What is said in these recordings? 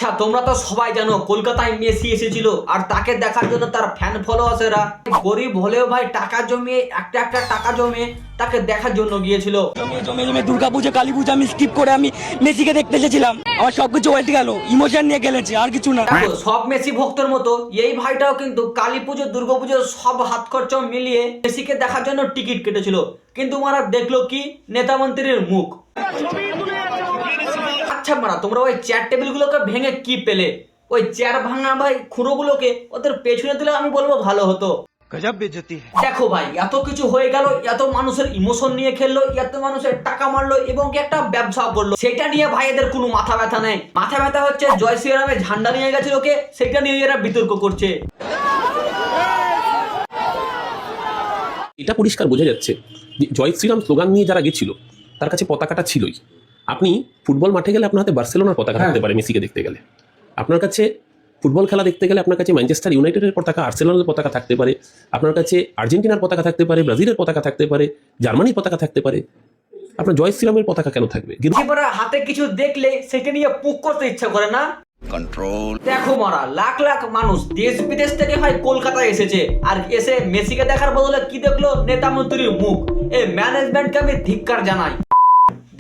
আচ্ছা তোমরা তো সবাই জানো কলকাতায় মেসি এসেছিল আর তাকে দেখার জন্য তার ফ্যান ফলোয়ার্সেরা গরিব হলেও ভাই টাকা জমিয়ে একটা টাকা জমিয়ে তাকে দেখার জন্য গিয়েছিল। জমে দুর্গাপূজা কালী পূজা আমি স্কিপ করে আমি মেসিকে দেখতে এসেছিলাম। আমার সবকিছু উল্টে গেল, ইমোশন নিয়ে গেলেছে, আর কিছু না। দেখো সব মেসি ভক্তের মতো এই ভাইটাও কিন্তু কালী পুজো দুর্গা পুজো সব হাত খরচ মিলিয়ে মেসিকে দেখার জন্য টিকিট কেটেছিল, কিন্তু মারা দেখলো কি নেতা মন্ত্রীর মুখ। আচ্ছা মারা তোমরা ওই চেয়ার টেবিল গুলোকে ভেঙে কি পেলে? ওই চেয়ার ভাঙা ভাই খুঁড়োগুলোকে ওদের পেছনে দিলে আমি বলবো ভালো হতো। গজব বেজতি। দেখো ভাই এত কিছু হয়ে গেল, এত মানুষের ইমোশন নিয়ে খেললো, এত মানুষের টাকা মারলো এবং একটা ব্যবসা করলো, সেটা নিয়ে ভাই এদের কোনো মাথা ব্যথা নেই। মাথা ব্যথা হচ্ছে জয় শ্রীরামের ঝান্ডা নিয়ে গেছে লোকে, সেটা নিয়ে এরা বিতর্ক করছে। এটা পরিষ্কার বোঝা যাচ্ছে যে জয় শ্রীরাম স্লোগান নিয়ে যারা গেছিল তার কাছে পতাকাটা ছিলই। আপনি ফুটবল মাঠে গেলে আপনার হাতে বার্সেলোনার পতাকা থাকতে পারে মেসিকে দেখতে গেলে, আপনার কাছে ফুটবল খেলা দেখতে গেলে আপনার কাছে ম্যানচেস্টার ইউনাইটেডের পতাকা, আর্সেনালের পতাকা থাকতে পারে, আপনার কাছে আর্জেন্টিনার পতাকা থাকতে পারে, ব্রাজিলের পতাকা থাকতে পারে, জার্মানির পতাকা থাকতে পারে, আপনার জয় শ্রীরামের পতাকা কেন থাকবে? এবারে হাতে কিছু দেখলে সেটা নিয়ে পুক করতে ইচ্ছা করে না? কন্ট্রোল। দেখো মারা লাখ লাখ মানুষ দেশ বিদেশ থেকে ভাই কলকাতায় এসেছে, আর এসে মেসিকে দেখার বদলে কি দেখলো? নেতা মন্ত্রীর মুখ। এই ম্যানেজমেন্টকে আমি ধিক্কার জানাই।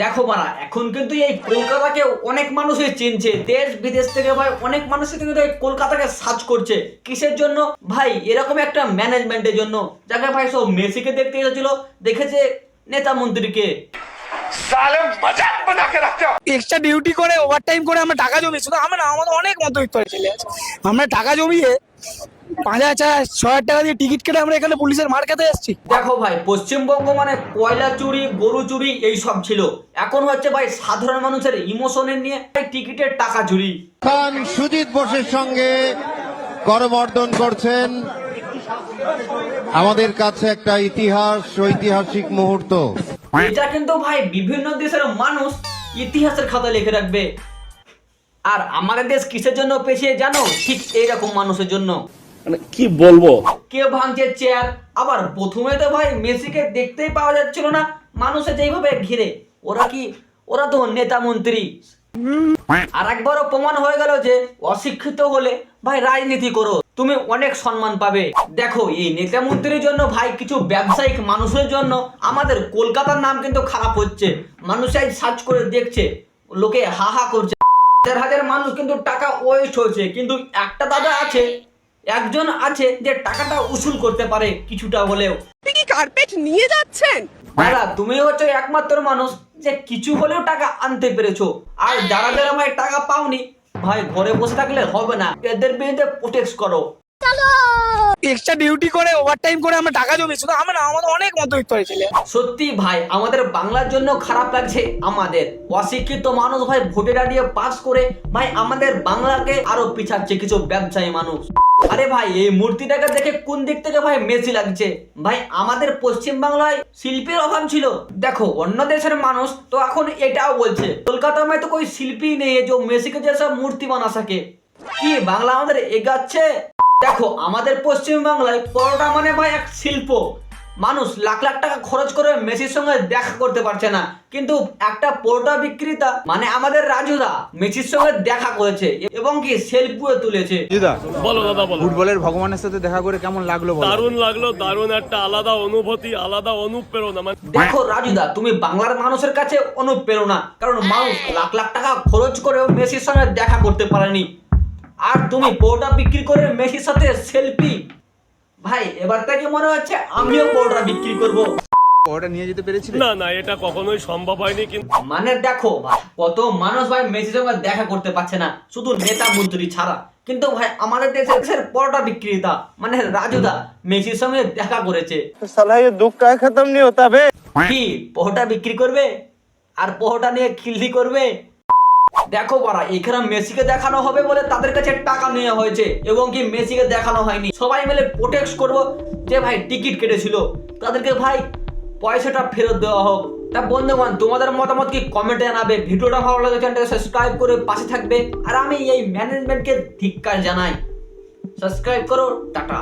দেখো মারা এখন কিন্তু এই কলকাতাকে অনেক মানুষই চিনছে, দেশ বিদেশ থেকে ভাই অনেক মানুষই কিন্তু এই কলকাতাকে সার্চ করছে। কিসের জন্য ভাই? এরকম একটা ম্যানেজমেন্টের জন্য, যাকে ভাই সব মেসিকে দেখতে এসেছিল দেখেছে নেতা মন্ত্রীকে। এক্সট্রা ডিউটি করে ওভারটাইম করে আমরা টাকা জমিয়ে, শুধু আমরা আমাদের অনেক মধ্যবিত্ত ছেলে আছে, আমরা টাকা জমিয়ে 5,000-6,000 টাকা দিয়ে টিকিট কেটে আমরা এখানে পুলিশের মার খেতে এসেছি। দেখো ভাই পশ্চিমবঙ্গ মানে কয়লা চুরি, গরু চুরি এই সব ছিল, এখন হচ্ছে ভাই সাধারণ মানুষের ইমোশনের নিয়ে টিকিটের টাকা চুরি। খান সুজিত বোসের সঙ্গে করমর্দন করছেন, আমাদের কাছে একটা ঐতিহাসিক মুহূর্ত। এটা কিন্তু ভাই বিভিন্ন দেশের মানুষ ইতিহাসের খাতা লিখে রাখবে। আর আমাদের দেশ কিসের জন্য পেছিয়ে জানো? ঠিক এইরকম মানুষের জন্য। মানে কি বলবো, কে ভাঙছে চেয়ার। আবার প্রথমে তো ভাই মেসিকে দেখতেই পাওয়া যাচ্ছিল না, মানুষে যেইভাবে ঘিরে, ওরা তো নেতা মন্ত্রী। আর একবারও প্রমাণ হয়ে গেল যে অশিক্ষিত হলে ভাই রাজনীতি করো, তুমি অনেক সম্মান পাবে। দেখো এই নেতা মন্ত্রীর জন্য ভাই কিছু ব্যবসায়িক মানুষের জন্য আমাদের কলকাতার নাম কিন্তু খারাপ হচ্ছে। মানুষ সার্চ করে দেখছে, লোকে হা হা করছে, হাজার মানুষ কিন্তু টাকা ওয়েস্ট হয়েছে। কিন্তু একটা দাদা আছে, একজন আছে যে টাকাটা উসুল করতে পারে কিছুটা হলেও। আপনি কি কার্পেট নিয়ে যাচ্ছেন? দাদা তুমি হচ্ছে একমাত্র মানুষ যে কিছু হলেও টাকা আনতে পেরেছো। আর যারা যারা ভাই টাকা পাওনি ভাই ঘরে বসে থাকলে হবে না, এদের বিরুদ্ধে প্রোটেক্ট করো। এক্সট্রা ডিউটি করে ওভারটাইম করে আমরা টাকা জমিয়ে, শুধু আমরা আমাদের অনেক মধ্যবিত্ত ছেলে। সত্যি ভাই আমাদের বাংলার জন্য খারাপ লাগছে। আমাদের অশিক্ষিত মানুষ ভাই ভোটে দাঁড়িয়ে পাস করে ভাই আমাদের বাংলাকে আরো পিছাচ্ছে কিছু ব্যবসায়ী মানুষ। আরে ভাই এই মূর্তিটাকে দেখে কোন দিক থেকে ভাই মেসি লাগছে? ভাই আমাদের পশ্চিম বাংলায় শিল্পীর অভাব ছিল। দেখো অন্য দেশের মানুষ তো এখন এটাও বলছে কলকাতা में तो कोई শিল্পী নেই जो মেসি के जैसा मूर्ति बना सके। কি বাংলা আমাদের এগাচ্ছে? দেখো আমাদের পশ্চিম বাংলায় পরোটা মানে ভাই এক শিল্প। মানুষ লাখ লাখ টাকা খরচ করে মেসির সঙ্গে দেখা করতে পারছে না, কিন্তু একটা পরোটা বিক্রেতা মানে আমাদের রাজুদা মেসির সঙ্গে দেখা করেছে এবং কি সেলফিও তুলেছে। বলো দাদা বলো, ফুটবলের ভগবানের সাথে দেখা করে কেমন লাগলো? দারুণ লাগলো, দারুণ একটা আলাদা অনুভূতি, আলাদা অনুপ্রেরণা। দেখো রাজুদা তুমি বাংলার মানুষের কাছে অনুপ্রেরণা, কারণ মানুষ লাখ লাখ টাকা খরচ করেও মেসির সঙ্গে দেখা করতে পারেনি, আর তুমি পরোটা বিক্রি করে মেসির সাথে সেলফি। ভাই এবার থেকে মনে হচ্ছে আমিও পরোটা বিক্রি করবো। ওটা নিয়ে যেতে পেরেছিল না না, এটা কখনোই সম্ভব হয়নি। কিন্তু মানে দেখো ভাই কত মানুষ ভাই মেসির সঙ্গে দেখা করতে পারছে না, শুধু নেতা মন্ত্রী ছাড়া। কিন্তু ভাই আমাদের দেশের পরোটা বিক্রেতা মানে রাজুদা মেসির সঙ্গে দেখা করেছে। খতম নেই হতা বে। কি পরোটা বিক্রি করবে আর পরোটা নিয়ে খিল্লি করবে? দেখো বারা এখানে মেসিকে দেখানো হবে বলে তাদের কাছে টাকা নেওয়া হয়েছে এবং কি মেসিকে দেখানো হয়নি। সবাই মিলে প্রোটেক্ট করবো যে ভাই টিকিট কেটেছিল তাদেরকে ভাই পয়সাটা ফেরত দেওয়া হোক। তা বন্ধুগণ তোমাদের মতামত কি কমেন্টে জানাবে। ভিডিওটা ভালো লাগে চ্যানেলটাকে সাবস্ক্রাইব করে পাশে থাকবে। আর আমি এই ম্যানেজমেন্টকে ধিক্কার জানাই। সাবস্ক্রাইব করো, টাটা।